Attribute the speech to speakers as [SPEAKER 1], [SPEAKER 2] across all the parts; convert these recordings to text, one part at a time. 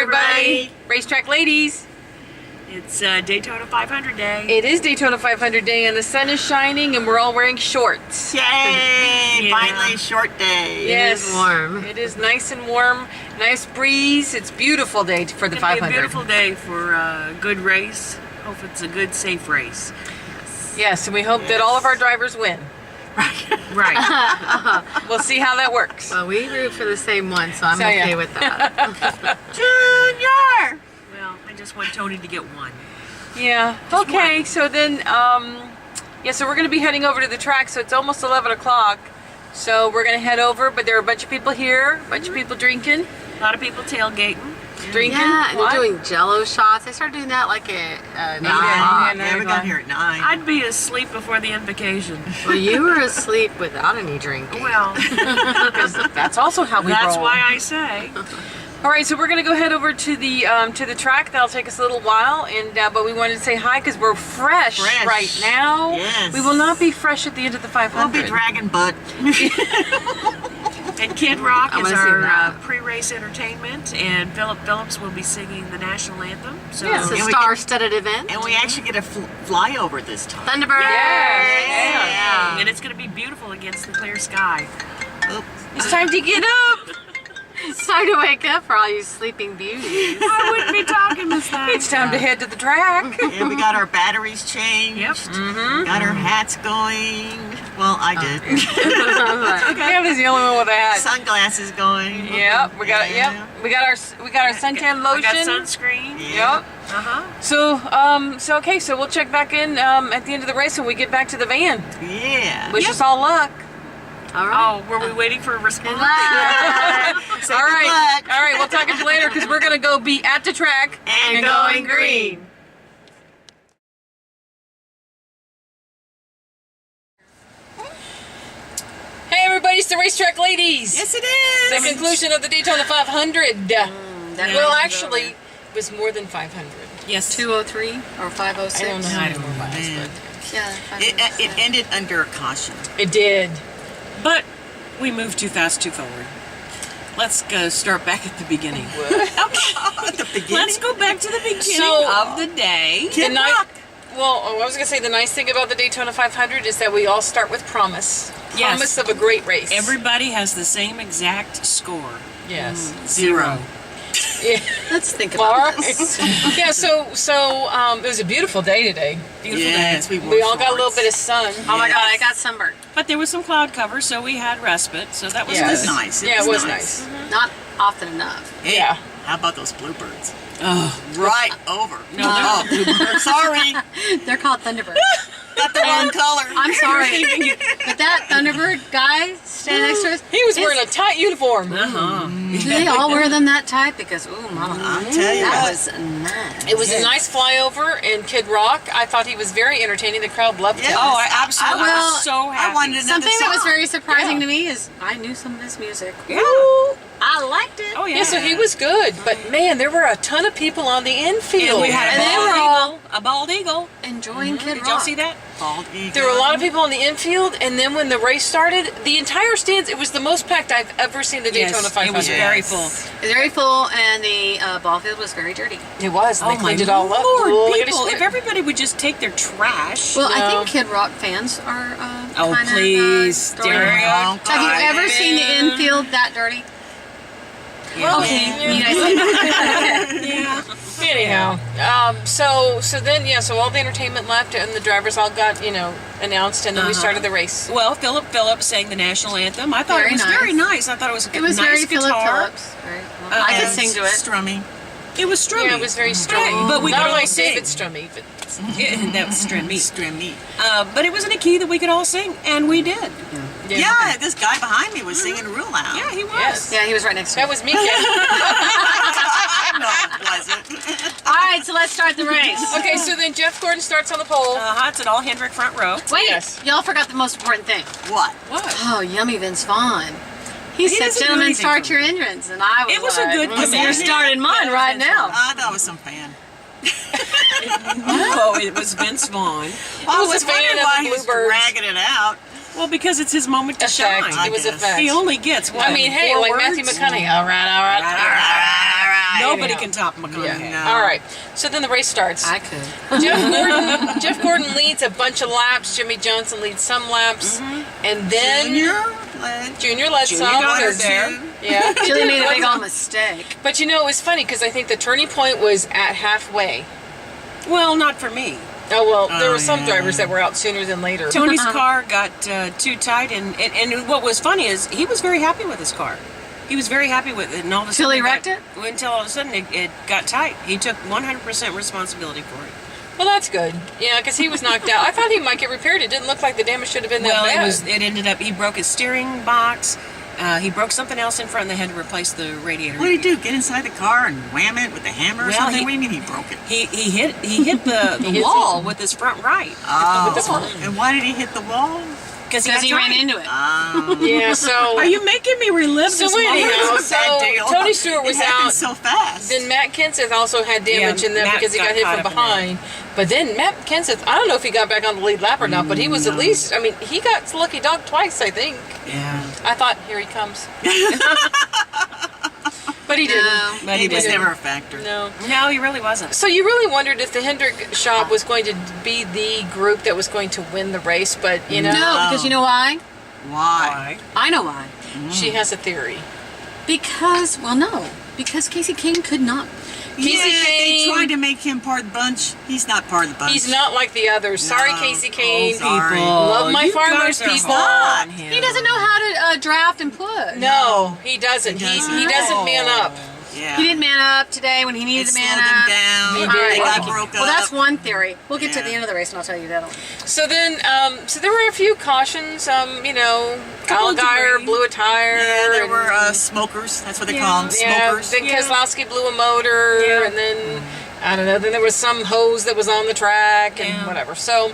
[SPEAKER 1] everybody. Racetrack ladies.
[SPEAKER 2] It's Daytona 500 day.
[SPEAKER 1] It is Daytona 500 day and the sun is shining and we're all wearing shorts.
[SPEAKER 3] Yay!
[SPEAKER 2] Yeah.
[SPEAKER 3] Finally, short day.
[SPEAKER 1] Yes.
[SPEAKER 4] It is warm.
[SPEAKER 1] It is nice and warm. Nice breeze. It's a beautiful day for the
[SPEAKER 2] It's gonna
[SPEAKER 1] 500.
[SPEAKER 2] be a beautiful day for a good race. Hope it's a good, safe race.
[SPEAKER 1] Yes, and we hope that all of our drivers win.
[SPEAKER 2] Right.
[SPEAKER 1] We'll see how that works.
[SPEAKER 4] Well, we root for the same one, so I'm
[SPEAKER 1] So, yeah.
[SPEAKER 4] okay with that.
[SPEAKER 3] Junior!
[SPEAKER 2] Well, I just want Tony to get one.
[SPEAKER 1] Yeah. Okay, so then, yeah, so we're going to be heading over to the track, so it's almost 11 o'clock. So we're going to head over, but there are a bunch of people here, a bunch of people drinking.
[SPEAKER 2] A lot of people tailgating.
[SPEAKER 1] Drinking?
[SPEAKER 4] Yeah, and
[SPEAKER 1] What?
[SPEAKER 4] they're doing Jello shots. They started doing that like at 9
[SPEAKER 1] Yeah,
[SPEAKER 4] o'clock.
[SPEAKER 1] yeah,
[SPEAKER 3] We got here at 9.
[SPEAKER 2] I'd be asleep before the invocation.
[SPEAKER 4] Well, you were asleep without any drinking.
[SPEAKER 2] Well,
[SPEAKER 1] That's also how we
[SPEAKER 2] that's
[SPEAKER 1] roll.
[SPEAKER 2] why I say.
[SPEAKER 1] All right, so we're gonna go head over to the track. That'll take us a little while, and but we wanted to say hi because we're fresh right now.
[SPEAKER 3] Yes.
[SPEAKER 1] We will not be fresh at the end of the 500.
[SPEAKER 3] We'll be dragging butt.
[SPEAKER 2] And Kid Rock
[SPEAKER 4] I
[SPEAKER 2] is
[SPEAKER 4] wanna see
[SPEAKER 2] our
[SPEAKER 4] that.
[SPEAKER 2] pre-race entertainment, and Philip Phillips will be singing the national anthem. So
[SPEAKER 1] Yeah.
[SPEAKER 4] It's a
[SPEAKER 3] And we
[SPEAKER 4] star-studded event.
[SPEAKER 3] And we actually get a flyover this time.
[SPEAKER 4] Thunderbird!
[SPEAKER 1] Yeah.
[SPEAKER 2] and it's going to be beautiful against the clear sky.
[SPEAKER 3] Oops.
[SPEAKER 1] It's time to get up.
[SPEAKER 4] It's time to wake up for all you sleeping beauties.
[SPEAKER 2] I wouldn't be talking this time.
[SPEAKER 1] It's time to head to the track.
[SPEAKER 3] And we got our batteries changed.
[SPEAKER 2] Yep.
[SPEAKER 3] Got our hats going. Well, I did.
[SPEAKER 1] Cam is the only one with a hat.
[SPEAKER 3] Sunglasses going.
[SPEAKER 1] Yep, we got
[SPEAKER 3] Yeah.
[SPEAKER 1] Yep, we got our suntan
[SPEAKER 2] I got
[SPEAKER 1] lotion.
[SPEAKER 2] sunscreen.
[SPEAKER 1] Yep. So okay, so we'll check back in at the end of the race when we get back to the van.
[SPEAKER 3] Yeah.
[SPEAKER 1] Wish us all luck.
[SPEAKER 4] All right.
[SPEAKER 2] Oh, were we waiting for a response?
[SPEAKER 1] All right, we'll talk to you later because we're gonna go be at the track
[SPEAKER 3] And going green.
[SPEAKER 1] Hey everybody, it's the Racetrack Ladies.
[SPEAKER 3] Yes, it is.
[SPEAKER 1] The conclusion of the Daytona 500.
[SPEAKER 4] that
[SPEAKER 1] Well,
[SPEAKER 4] was
[SPEAKER 1] actually, it was more than 500.
[SPEAKER 2] Yes.
[SPEAKER 4] 203 or 506?
[SPEAKER 1] I don't know how to remember
[SPEAKER 3] Man.
[SPEAKER 4] Yeah,
[SPEAKER 3] It ended under a caution.
[SPEAKER 1] It did.
[SPEAKER 2] But we moved too fast, too forward. Let's go start back at the beginning.
[SPEAKER 3] At the beginning.
[SPEAKER 2] Let's go back to the beginning
[SPEAKER 1] So-
[SPEAKER 2] of the day.
[SPEAKER 3] Kid
[SPEAKER 1] The night-
[SPEAKER 3] Rock.
[SPEAKER 1] Well, I was gonna say the nice thing about the Daytona 500 is that we all start with promise.
[SPEAKER 2] Yes.
[SPEAKER 1] Promise of a great race.
[SPEAKER 2] Everybody has the same exact score.
[SPEAKER 1] Yes.
[SPEAKER 2] 0.
[SPEAKER 1] Yeah.
[SPEAKER 4] Let's think
[SPEAKER 1] All
[SPEAKER 4] about
[SPEAKER 1] right.
[SPEAKER 4] this.
[SPEAKER 1] Yeah. So it was a beautiful day today.
[SPEAKER 2] Beautiful
[SPEAKER 3] Yes,
[SPEAKER 2] day.
[SPEAKER 1] We all got a little bit of sun.
[SPEAKER 4] Oh my God, I got sunburned.
[SPEAKER 2] But there was some cloud cover, so we had respite. So that was
[SPEAKER 1] Yes.
[SPEAKER 3] It was
[SPEAKER 2] good.
[SPEAKER 3] nice.
[SPEAKER 1] Yeah, it was nice.
[SPEAKER 4] Not often enough.
[SPEAKER 3] Hey,
[SPEAKER 1] Yeah.
[SPEAKER 3] How about those bluebirds?
[SPEAKER 2] Oh,
[SPEAKER 3] Right over.
[SPEAKER 2] No,
[SPEAKER 3] oh, bluebirds. Sorry.
[SPEAKER 4] They're called Thunderbirds.
[SPEAKER 3] Got the wrong color.
[SPEAKER 4] I'm sorry, but that Thunderbird guy standing next to us,
[SPEAKER 1] He was wearing a tight uniform.
[SPEAKER 2] uh-huh.
[SPEAKER 4] do they all wear them that tight? Because, ooh, mama,
[SPEAKER 3] I'll tell you
[SPEAKER 4] that
[SPEAKER 3] what.
[SPEAKER 4] was nice.
[SPEAKER 1] It was a nice flyover, and Kid Rock, I thought he was very entertaining. The crowd loved him.
[SPEAKER 3] Yeah.
[SPEAKER 2] Oh, I absolutely
[SPEAKER 4] well,
[SPEAKER 2] was so happy.
[SPEAKER 3] I wanted another
[SPEAKER 4] Something that was
[SPEAKER 3] song.
[SPEAKER 4] very surprising
[SPEAKER 1] Yeah.
[SPEAKER 4] to me is I knew some of this music.
[SPEAKER 2] Yeah.
[SPEAKER 4] Ooh, I liked it.
[SPEAKER 2] Oh, yeah.
[SPEAKER 1] Yeah, so he was good, but man, there were a ton of people on the infield.
[SPEAKER 2] And we had
[SPEAKER 4] And
[SPEAKER 2] a
[SPEAKER 4] they
[SPEAKER 2] bald
[SPEAKER 4] were all
[SPEAKER 2] eagle. A bald eagle.
[SPEAKER 4] enjoying Kid
[SPEAKER 2] Did
[SPEAKER 4] Rock.
[SPEAKER 2] y'all see that?
[SPEAKER 3] Bald eagle.
[SPEAKER 1] There were a lot of people on the infield, and then when the race started, the entire stands, it was the most packed I've ever seen the Daytona
[SPEAKER 2] Yes,
[SPEAKER 1] 500.
[SPEAKER 2] it was very full.
[SPEAKER 4] It was very full, and the ball field was very dirty.
[SPEAKER 1] It was, and they
[SPEAKER 2] Oh my
[SPEAKER 1] cleaned it all up.
[SPEAKER 2] Lord,
[SPEAKER 1] Look at
[SPEAKER 2] people!
[SPEAKER 1] his
[SPEAKER 2] If everybody would just take their trash.
[SPEAKER 4] Well, I
[SPEAKER 1] No.
[SPEAKER 4] think Kid Rock fans are
[SPEAKER 2] Oh,
[SPEAKER 4] kind
[SPEAKER 2] please,
[SPEAKER 4] of dirty.
[SPEAKER 2] stereotype.
[SPEAKER 4] Have you ever seen the infield that dirty?
[SPEAKER 2] Yeah.
[SPEAKER 4] Okay, you guys.
[SPEAKER 2] Yeah.
[SPEAKER 1] Anyhow, so then, yeah, so all the entertainment left, and the drivers all got, announced, and then we started the race.
[SPEAKER 2] Well, Philip Phillips sang the national anthem. I thought
[SPEAKER 4] Very
[SPEAKER 2] it was
[SPEAKER 4] nice.
[SPEAKER 2] very nice. I thought it was a
[SPEAKER 4] It was
[SPEAKER 2] nice
[SPEAKER 4] very Philip
[SPEAKER 2] guitar.
[SPEAKER 4] Phillips. Very, well, I could
[SPEAKER 3] And
[SPEAKER 4] sing to it.
[SPEAKER 3] Strummy.
[SPEAKER 2] It was strummy.
[SPEAKER 1] Yeah, it was very strummy.
[SPEAKER 2] Right, but we
[SPEAKER 1] Not
[SPEAKER 2] could all
[SPEAKER 1] like
[SPEAKER 2] sing.
[SPEAKER 1] David Strummy, but
[SPEAKER 2] That was strummy.
[SPEAKER 3] Strummy.
[SPEAKER 2] But it was in a key that we could all sing, and we did.
[SPEAKER 3] Yeah, this guy behind me was singing real loud.
[SPEAKER 2] Yeah, he was.
[SPEAKER 1] Yes.
[SPEAKER 4] Yeah, he was right next to
[SPEAKER 1] that
[SPEAKER 4] me.
[SPEAKER 1] was me, Ken.
[SPEAKER 3] No, it wasn't.
[SPEAKER 4] All right, so let's start the race.
[SPEAKER 1] Okay, so then Jeff Gordon starts on the pole.
[SPEAKER 2] It's an all Hendrick front row.
[SPEAKER 4] Wait,
[SPEAKER 1] Yes.
[SPEAKER 4] y'all forgot the most important thing.
[SPEAKER 3] What?
[SPEAKER 2] What?
[SPEAKER 4] Oh, yummy Vince Vaughn. He said,
[SPEAKER 2] doesn't do
[SPEAKER 4] gentlemen,
[SPEAKER 2] anything
[SPEAKER 4] start
[SPEAKER 2] for
[SPEAKER 4] your engines. And I was
[SPEAKER 2] It was a
[SPEAKER 4] like,
[SPEAKER 2] good
[SPEAKER 4] well,
[SPEAKER 2] command.
[SPEAKER 4] you're starting mine
[SPEAKER 2] Yeah,
[SPEAKER 4] right
[SPEAKER 2] Vince
[SPEAKER 4] now.
[SPEAKER 3] I thought it was some fan.
[SPEAKER 2] Oh, it was Vince Vaughn.
[SPEAKER 3] I
[SPEAKER 1] was
[SPEAKER 3] was
[SPEAKER 1] a fan
[SPEAKER 3] wondering
[SPEAKER 1] of
[SPEAKER 3] why
[SPEAKER 1] the
[SPEAKER 3] he was
[SPEAKER 1] Bluebirds.
[SPEAKER 3] dragging it out.
[SPEAKER 2] Well, because it's his moment to
[SPEAKER 1] Effect.
[SPEAKER 2] shine.
[SPEAKER 1] It was
[SPEAKER 3] I guess.
[SPEAKER 1] effect.
[SPEAKER 2] He only gets what?
[SPEAKER 1] I mean, hey,
[SPEAKER 2] 4
[SPEAKER 1] like
[SPEAKER 2] words?
[SPEAKER 1] Matthew McConaughey. All right.
[SPEAKER 2] Nobody
[SPEAKER 1] anyhow.
[SPEAKER 2] can top McConaughey.
[SPEAKER 1] Yeah.
[SPEAKER 3] No.
[SPEAKER 1] All right. So then the race starts.
[SPEAKER 4] I could.
[SPEAKER 1] Jeff Gordon leads a bunch of laps. Jimmy Johnson leads some laps, and then Junior led
[SPEAKER 2] Junior
[SPEAKER 1] some.
[SPEAKER 2] got her
[SPEAKER 1] because-
[SPEAKER 2] there.
[SPEAKER 1] Yeah.
[SPEAKER 4] Chili made a big old mistake.
[SPEAKER 1] But you know, it was funny because I think the turning point was at halfway.
[SPEAKER 2] Well, not for me.
[SPEAKER 1] Oh well, there
[SPEAKER 3] Oh,
[SPEAKER 1] were some
[SPEAKER 3] yeah.
[SPEAKER 1] drivers that were out sooner than later.
[SPEAKER 2] Tony's car got too tight, and what was funny is he was very happy with his car. He was very happy with it, and all of a sudden
[SPEAKER 4] Till he wrecked it?
[SPEAKER 2] Until all of a sudden it got tight. He took 100% responsibility for it.
[SPEAKER 1] Well, that's good. Yeah, because he was knocked out. I thought he might get repaired. It didn't look like the damage should have been that
[SPEAKER 2] Well,
[SPEAKER 1] bad.
[SPEAKER 2] it ended up he broke his steering box. He broke something else in front, and they had to replace the radiator.
[SPEAKER 3] What did he do? Get inside the car and wham it with a hammer or
[SPEAKER 2] Well,
[SPEAKER 3] something?
[SPEAKER 2] he-
[SPEAKER 3] What do you mean he broke it?
[SPEAKER 2] He hit the
[SPEAKER 1] hit
[SPEAKER 2] wall with his front right
[SPEAKER 3] Oh, and why did he hit the wall?
[SPEAKER 2] because
[SPEAKER 4] Because he ran into it.
[SPEAKER 1] Yeah, so
[SPEAKER 2] Are you making me relive
[SPEAKER 1] So
[SPEAKER 2] this
[SPEAKER 1] anyhow,
[SPEAKER 2] moment?
[SPEAKER 3] It's a bad
[SPEAKER 1] so
[SPEAKER 3] deal.
[SPEAKER 1] Tony Stewart was
[SPEAKER 3] it happened
[SPEAKER 1] out.
[SPEAKER 3] so fast.
[SPEAKER 1] Then Matt Kenseth also had damage
[SPEAKER 2] Yeah,
[SPEAKER 1] in that
[SPEAKER 2] Matt
[SPEAKER 1] because he got
[SPEAKER 2] got
[SPEAKER 1] hit
[SPEAKER 2] caught
[SPEAKER 1] from
[SPEAKER 2] up in that.
[SPEAKER 1] behind. But then Matt Kenseth, I don't know if he got back on the lead lap or not, but he was at least, I mean, he got lucky dog twice, I think.
[SPEAKER 3] yeah.
[SPEAKER 1] I thought, here he comes. But he
[SPEAKER 4] No.
[SPEAKER 1] didn't.
[SPEAKER 2] But
[SPEAKER 3] He was
[SPEAKER 1] didn't.
[SPEAKER 3] never a factor.
[SPEAKER 1] No.
[SPEAKER 2] No, he really wasn't.
[SPEAKER 1] So you really wondered if the Hendrick shop was going to be the group that was going to win the race, but you know,
[SPEAKER 4] No, because you know why?
[SPEAKER 3] Why?
[SPEAKER 4] I know why.
[SPEAKER 1] she has a theory.
[SPEAKER 4] Because, well, no. Because Casey Kane could not.
[SPEAKER 1] Casey
[SPEAKER 3] yeah,
[SPEAKER 1] Kane-
[SPEAKER 3] they tried to make him part of the bunch. He's not part of the bunch.
[SPEAKER 1] He's not like the others. Sorry,
[SPEAKER 3] No.
[SPEAKER 1] Casey Kane.
[SPEAKER 3] Oh, sorry.
[SPEAKER 1] Love my
[SPEAKER 2] you
[SPEAKER 1] farmers,
[SPEAKER 2] guys are
[SPEAKER 1] people.
[SPEAKER 2] hard on him.
[SPEAKER 4] He doesn't know how to draft and push.
[SPEAKER 1] No, he doesn't.
[SPEAKER 3] He
[SPEAKER 1] He
[SPEAKER 3] doesn't.
[SPEAKER 1] doesn't man up.
[SPEAKER 3] Yeah.
[SPEAKER 4] He didn't man up today when he needed
[SPEAKER 3] It
[SPEAKER 4] to man
[SPEAKER 3] slowed them
[SPEAKER 4] up.
[SPEAKER 3] down.
[SPEAKER 1] He
[SPEAKER 4] All
[SPEAKER 1] did.
[SPEAKER 4] right.
[SPEAKER 3] They got
[SPEAKER 1] Well,
[SPEAKER 3] broke up.
[SPEAKER 4] Well, that's one theory. We'll get to
[SPEAKER 3] Yeah.
[SPEAKER 4] the end of the race and I'll tell you that one.
[SPEAKER 1] So then, so there were a few cautions. You know,
[SPEAKER 2] Couple of
[SPEAKER 1] Allgaier
[SPEAKER 2] debris.
[SPEAKER 1] blew a tire.
[SPEAKER 3] Yeah, there
[SPEAKER 1] and-
[SPEAKER 3] were smokers. That's what they
[SPEAKER 2] Yeah.
[SPEAKER 3] call them.
[SPEAKER 1] Yeah,
[SPEAKER 3] Smokers.
[SPEAKER 1] then
[SPEAKER 2] Yeah.
[SPEAKER 1] Keselowski blew a motor,
[SPEAKER 2] Yeah.
[SPEAKER 1] and then I don't know. Then there was some hose that was on the track and
[SPEAKER 2] Yeah.
[SPEAKER 1] whatever. So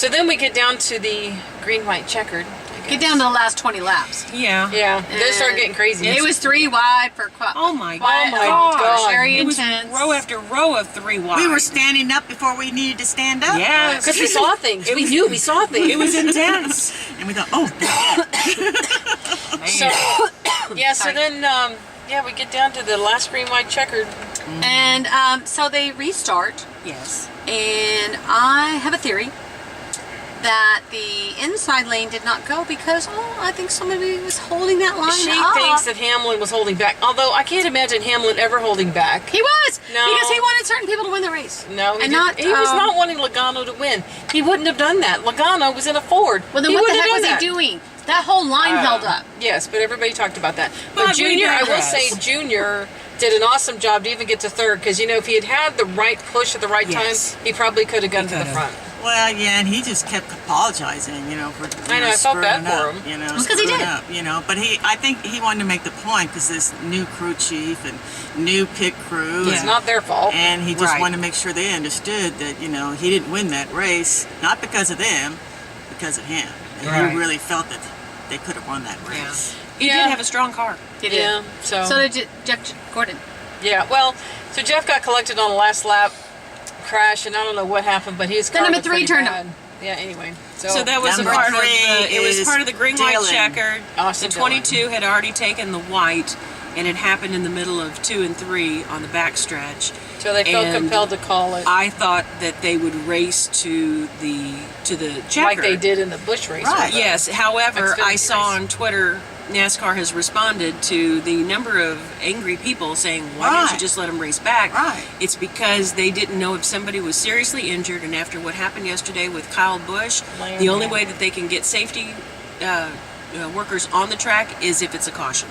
[SPEAKER 1] then we get down to the green, white, checkered. I
[SPEAKER 4] Get
[SPEAKER 1] guess.
[SPEAKER 4] down to the last 20 laps.
[SPEAKER 2] Yeah.
[SPEAKER 1] Yeah, they start
[SPEAKER 4] And
[SPEAKER 1] getting crazy.
[SPEAKER 4] It was 3 wide for
[SPEAKER 2] Oh my
[SPEAKER 4] Why-
[SPEAKER 1] my
[SPEAKER 2] gosh.
[SPEAKER 1] God.
[SPEAKER 4] Very
[SPEAKER 2] It was
[SPEAKER 4] intense.
[SPEAKER 2] row after row of 3 wide.
[SPEAKER 3] We were standing up before we needed to stand up.
[SPEAKER 2] Yes.
[SPEAKER 1] because we saw things. We knew we saw things.
[SPEAKER 2] It was intense.
[SPEAKER 3] And we thought, oh,
[SPEAKER 1] So yeah. So then we get down to the last green, white, checkered.
[SPEAKER 4] And so they restart.
[SPEAKER 2] Yes.
[SPEAKER 4] And I have a theory that the inside lane did not go because, I think somebody was holding that line
[SPEAKER 1] She
[SPEAKER 4] up.
[SPEAKER 1] thinks that Hamlin was holding back. Although I can't imagine Hamlin ever holding back.
[SPEAKER 4] He was!
[SPEAKER 1] No.
[SPEAKER 4] Because he wanted certain people to win the race.
[SPEAKER 1] No, he,
[SPEAKER 4] And
[SPEAKER 1] didn't.
[SPEAKER 4] not,
[SPEAKER 1] He was not wanting Logano to win. He wouldn't have done that. Logano was in a Ford.
[SPEAKER 4] Well, then
[SPEAKER 1] He
[SPEAKER 4] what the
[SPEAKER 1] wouldn't
[SPEAKER 4] heck
[SPEAKER 1] have
[SPEAKER 4] was
[SPEAKER 1] done
[SPEAKER 4] he
[SPEAKER 1] that.
[SPEAKER 4] doing? That whole line held up.
[SPEAKER 1] Yes, but everybody talked about that.
[SPEAKER 2] But
[SPEAKER 1] But
[SPEAKER 2] we
[SPEAKER 1] Junior, I will
[SPEAKER 2] digress.
[SPEAKER 1] say, Junior did an awesome job to even get to third because if he had had the right push at the right
[SPEAKER 2] Yes.
[SPEAKER 1] time, he probably could have gotten to the
[SPEAKER 2] could've.
[SPEAKER 1] front.
[SPEAKER 3] well, yeah, and he just kept apologizing, for
[SPEAKER 1] I know, I felt bad
[SPEAKER 3] screwing
[SPEAKER 1] for
[SPEAKER 3] up,
[SPEAKER 1] him.
[SPEAKER 4] Well, 'cause he
[SPEAKER 3] screwing
[SPEAKER 4] did.
[SPEAKER 3] up, But I think he wanted to make the point because this new crew chief and new pit crew.
[SPEAKER 1] It's not their fault.
[SPEAKER 3] And he just
[SPEAKER 2] Right.
[SPEAKER 3] wanted to make sure they understood that, he didn't win that race, not because of them, because of him. And
[SPEAKER 2] Right.
[SPEAKER 3] he really felt that they could have won that race.
[SPEAKER 2] He
[SPEAKER 1] Yeah.
[SPEAKER 2] did have a strong car.
[SPEAKER 4] He did.
[SPEAKER 1] Yeah, so
[SPEAKER 4] did Jeff Gordon.
[SPEAKER 1] yeah, well, so Jeff got collected on the last lap crash, and I don't know what happened, but his
[SPEAKER 4] Then
[SPEAKER 1] car
[SPEAKER 4] number
[SPEAKER 1] was
[SPEAKER 4] 3
[SPEAKER 1] pretty
[SPEAKER 4] turned
[SPEAKER 1] bad. Yeah, anyway.
[SPEAKER 2] So that was a
[SPEAKER 3] Number
[SPEAKER 2] part of
[SPEAKER 3] three
[SPEAKER 2] the. It was
[SPEAKER 3] is
[SPEAKER 2] part of the green white
[SPEAKER 3] Dylan.
[SPEAKER 2] checkered.
[SPEAKER 1] Austin
[SPEAKER 2] The 22 had already taken the white, and it happened in the middle of 2 and 3 on the backstretch.
[SPEAKER 1] So they felt
[SPEAKER 2] And
[SPEAKER 1] compelled to call it
[SPEAKER 2] I thought that they would race to the checkered.
[SPEAKER 1] like they did in the Busch race.
[SPEAKER 3] Right.
[SPEAKER 2] Yes. However,
[SPEAKER 1] Xfinity
[SPEAKER 2] I saw
[SPEAKER 1] race.
[SPEAKER 2] on Twitter, NASCAR has responded to the number of angry people saying, "Why didn't you
[SPEAKER 3] Right.
[SPEAKER 2] just let them race back?"
[SPEAKER 3] Right.
[SPEAKER 2] It's because they didn't know if somebody was seriously injured, and after what happened yesterday with Kyle Busch,
[SPEAKER 1] Laying
[SPEAKER 2] the only
[SPEAKER 1] down.
[SPEAKER 2] way that they can get safety workers on the track is if it's a caution.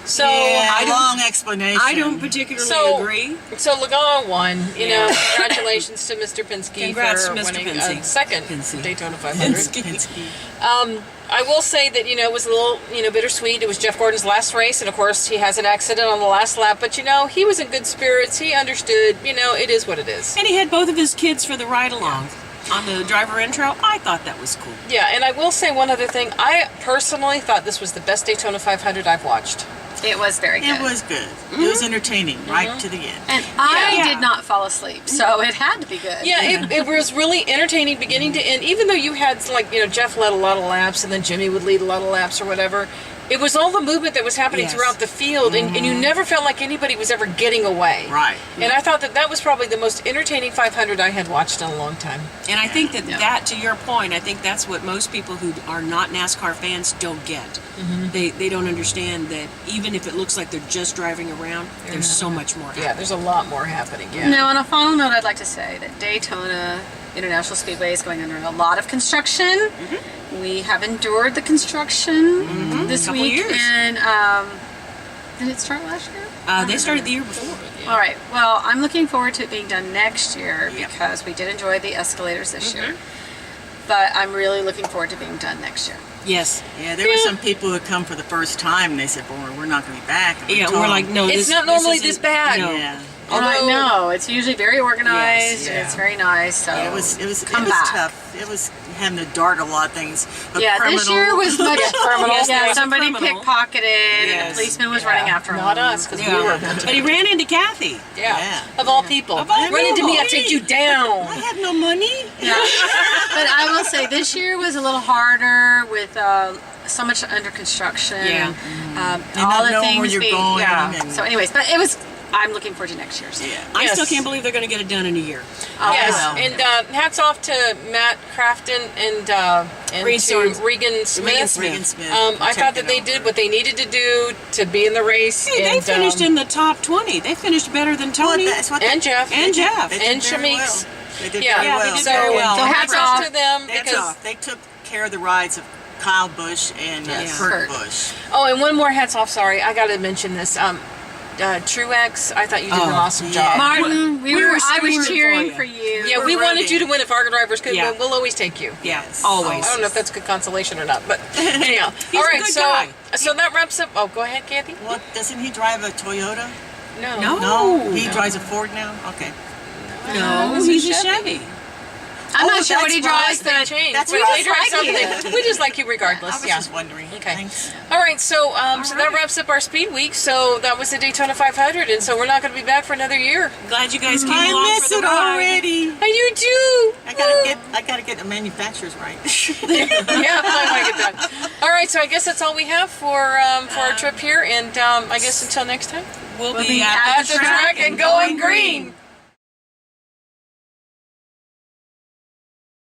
[SPEAKER 1] So
[SPEAKER 3] Yeah,
[SPEAKER 2] I don't-
[SPEAKER 3] long explanation.
[SPEAKER 2] I don't particularly
[SPEAKER 1] So-
[SPEAKER 2] agree.
[SPEAKER 1] So Logano won. You know,
[SPEAKER 2] Yeah.
[SPEAKER 1] congratulations to Mr. Penske
[SPEAKER 2] Congrats
[SPEAKER 1] for
[SPEAKER 2] to Mr.
[SPEAKER 1] winning
[SPEAKER 2] Penske.
[SPEAKER 1] a second
[SPEAKER 2] Penske.
[SPEAKER 1] Daytona 500.
[SPEAKER 2] Penske.
[SPEAKER 1] I will say that it was a little bittersweet. It was Jeff Gordon's last race, and of course he has an accident on the last lap. But he was in good spirits. He understood. It is what it is.
[SPEAKER 2] And he had both of his kids for the ride along on the driver intro. I thought that was cool.
[SPEAKER 1] Yeah, and I will say one other thing. I personally thought this was the best Daytona 500 I've watched.
[SPEAKER 4] It was very good.
[SPEAKER 3] It was good. It was entertaining right to the end.
[SPEAKER 4] And I
[SPEAKER 2] Yeah.
[SPEAKER 4] did not fall asleep, so it had to be good.
[SPEAKER 1] Yeah, it was really entertaining beginning to end. Even though you had Jeff led a lot of laps and then Jimmy would lead a lot of laps or whatever, it was all the movement that was happening
[SPEAKER 2] Yes.
[SPEAKER 1] throughout the field, and you never felt like anybody was ever getting away.
[SPEAKER 3] Right.
[SPEAKER 1] And I thought that was probably the most entertaining 500 I had watched in a long time.
[SPEAKER 2] And I think that to your point, I think that's what most people who are not NASCAR fans don't get. They don't understand that even if it looks like they're just driving around, there's so much more happening.
[SPEAKER 1] Yeah, there's a lot more happening. Yeah.
[SPEAKER 4] Now, on a final note, I'd like to say that Daytona International Speedway is going under a lot of construction. We have endured the construction this
[SPEAKER 2] Couple
[SPEAKER 4] week,
[SPEAKER 2] years.
[SPEAKER 4] and did it start last year?
[SPEAKER 2] They started the year before.
[SPEAKER 4] All right. Well, I'm looking forward to it being done next year
[SPEAKER 3] Yep.
[SPEAKER 4] because we did enjoy the escalators this year. But I'm really looking forward to being done next year.
[SPEAKER 2] Yes.
[SPEAKER 3] Yeah, there were some people who come for the first time and they said, "Well, we're not going to be back." And we
[SPEAKER 2] Yeah,
[SPEAKER 3] told
[SPEAKER 2] we're
[SPEAKER 3] them,
[SPEAKER 2] like, no,
[SPEAKER 1] It's not normally
[SPEAKER 2] isn't-
[SPEAKER 1] this bad.
[SPEAKER 2] No.
[SPEAKER 3] Yeah.
[SPEAKER 1] Although-
[SPEAKER 4] No, it's usually very organized.
[SPEAKER 3] Yes,
[SPEAKER 4] And
[SPEAKER 3] yeah.
[SPEAKER 4] it's very nice. So
[SPEAKER 3] It was
[SPEAKER 4] come back.
[SPEAKER 3] tough. It was having to dart a lot of things. But
[SPEAKER 4] Yeah, this year was much criminal.
[SPEAKER 2] Yes, there
[SPEAKER 4] Yeah,
[SPEAKER 2] was a
[SPEAKER 4] somebody
[SPEAKER 2] criminal.
[SPEAKER 4] pickpocketed, and
[SPEAKER 2] Yes.
[SPEAKER 4] the policeman was running after him.
[SPEAKER 1] Not us, because we were.
[SPEAKER 2] But he ran into Kathy.
[SPEAKER 1] Yeah.
[SPEAKER 3] Yeah.
[SPEAKER 1] Of all people.
[SPEAKER 2] Of all
[SPEAKER 1] Run into me, I'll
[SPEAKER 2] people.
[SPEAKER 1] take you down.
[SPEAKER 3] I have no money.
[SPEAKER 4] Yeah. But I will say this year was a little harder with so much under construction.
[SPEAKER 2] Yeah.
[SPEAKER 4] And
[SPEAKER 3] And
[SPEAKER 4] all
[SPEAKER 3] not
[SPEAKER 4] the
[SPEAKER 3] knowing
[SPEAKER 4] things
[SPEAKER 3] where you're
[SPEAKER 4] being,
[SPEAKER 3] going
[SPEAKER 4] Yeah.
[SPEAKER 3] and-
[SPEAKER 4] So, anyways, but it was. I'm looking forward to next year's.
[SPEAKER 3] Yeah.
[SPEAKER 2] I
[SPEAKER 1] Yes.
[SPEAKER 2] still can't believe they're going to get it done in a year.
[SPEAKER 1] Yes,
[SPEAKER 3] well.
[SPEAKER 1] and hats off to Matt Crafton and
[SPEAKER 2] Regan
[SPEAKER 1] to
[SPEAKER 2] Swords.
[SPEAKER 1] Regan Smith.
[SPEAKER 3] Regan Smith.
[SPEAKER 1] I thought that
[SPEAKER 3] taking
[SPEAKER 1] they
[SPEAKER 3] over.
[SPEAKER 1] did what they needed to do to be in the race.
[SPEAKER 2] Hey, they
[SPEAKER 1] and,
[SPEAKER 2] finished in the top 20. They finished better than
[SPEAKER 3] Well,
[SPEAKER 2] Tony.
[SPEAKER 3] that's what
[SPEAKER 1] and
[SPEAKER 3] they,
[SPEAKER 1] Jeff.
[SPEAKER 2] and Jeff.
[SPEAKER 3] they did
[SPEAKER 1] and
[SPEAKER 3] very
[SPEAKER 1] Shamik's.
[SPEAKER 3] well. They did
[SPEAKER 1] Yeah,
[SPEAKER 3] very
[SPEAKER 2] they
[SPEAKER 3] well.
[SPEAKER 2] did very well.
[SPEAKER 1] So
[SPEAKER 4] So
[SPEAKER 1] hats
[SPEAKER 4] hats
[SPEAKER 1] off
[SPEAKER 4] off.
[SPEAKER 1] to them
[SPEAKER 3] That's
[SPEAKER 1] because.
[SPEAKER 3] off. They took care of the rides of Kyle Busch and
[SPEAKER 1] Yes.
[SPEAKER 3] Kurt
[SPEAKER 4] Kurt.
[SPEAKER 3] Busch.
[SPEAKER 1] Oh, and one more hats off. Sorry, I got to mention this. Truex, I thought you did an
[SPEAKER 2] Oh,
[SPEAKER 1] awesome
[SPEAKER 3] yeah.
[SPEAKER 1] job.
[SPEAKER 4] Martin,
[SPEAKER 2] We were
[SPEAKER 4] I was
[SPEAKER 2] screaming
[SPEAKER 4] cheering
[SPEAKER 2] for
[SPEAKER 4] for
[SPEAKER 2] you.
[SPEAKER 4] you.
[SPEAKER 1] Yeah, we
[SPEAKER 3] were
[SPEAKER 1] wanted
[SPEAKER 3] ready.
[SPEAKER 1] you to win if our drivers could.
[SPEAKER 2] Yeah.
[SPEAKER 1] We'll always take you.
[SPEAKER 2] Yeah,
[SPEAKER 3] Yes.
[SPEAKER 2] always.
[SPEAKER 1] I don't know if that's good consolation or not, but anyhow.
[SPEAKER 2] He's
[SPEAKER 1] All
[SPEAKER 2] a
[SPEAKER 1] right,
[SPEAKER 2] good
[SPEAKER 1] so
[SPEAKER 2] guy.
[SPEAKER 1] so that wraps up. Oh, go ahead, Kathy.
[SPEAKER 3] Well, doesn't he drive a Toyota?
[SPEAKER 1] No.
[SPEAKER 2] No.
[SPEAKER 3] No, he drives a Ford now. Okay.
[SPEAKER 2] No,
[SPEAKER 1] It's a
[SPEAKER 2] he's a
[SPEAKER 1] Chevy.
[SPEAKER 2] Chevy.
[SPEAKER 4] I'm
[SPEAKER 3] Oh,
[SPEAKER 4] not sure what he
[SPEAKER 3] that's
[SPEAKER 4] drives,
[SPEAKER 3] right.
[SPEAKER 4] but
[SPEAKER 1] Change.
[SPEAKER 3] That's
[SPEAKER 1] we
[SPEAKER 3] what I
[SPEAKER 1] just
[SPEAKER 3] was
[SPEAKER 1] like
[SPEAKER 3] like.
[SPEAKER 1] something. We just like you regardless.
[SPEAKER 3] I was
[SPEAKER 1] Yeah.
[SPEAKER 3] just wondering.
[SPEAKER 1] Okay.
[SPEAKER 3] Thanks.
[SPEAKER 1] All right. So so that
[SPEAKER 2] right.
[SPEAKER 1] wraps up our speed week. So that was the Daytona 500, and so we're not going to be back for another year.
[SPEAKER 2] Glad you guys came
[SPEAKER 3] I
[SPEAKER 2] along
[SPEAKER 3] miss
[SPEAKER 2] for the
[SPEAKER 3] it
[SPEAKER 2] ride.
[SPEAKER 3] already.
[SPEAKER 1] And you do.
[SPEAKER 3] I gotta get the manufacturers right.
[SPEAKER 1] Yeah, I want to get that. All right. So I guess that's all we have for our trip here, and I guess until next time.
[SPEAKER 2] We'll
[SPEAKER 4] We'll
[SPEAKER 2] be
[SPEAKER 4] be
[SPEAKER 2] at
[SPEAKER 1] At the track and going green.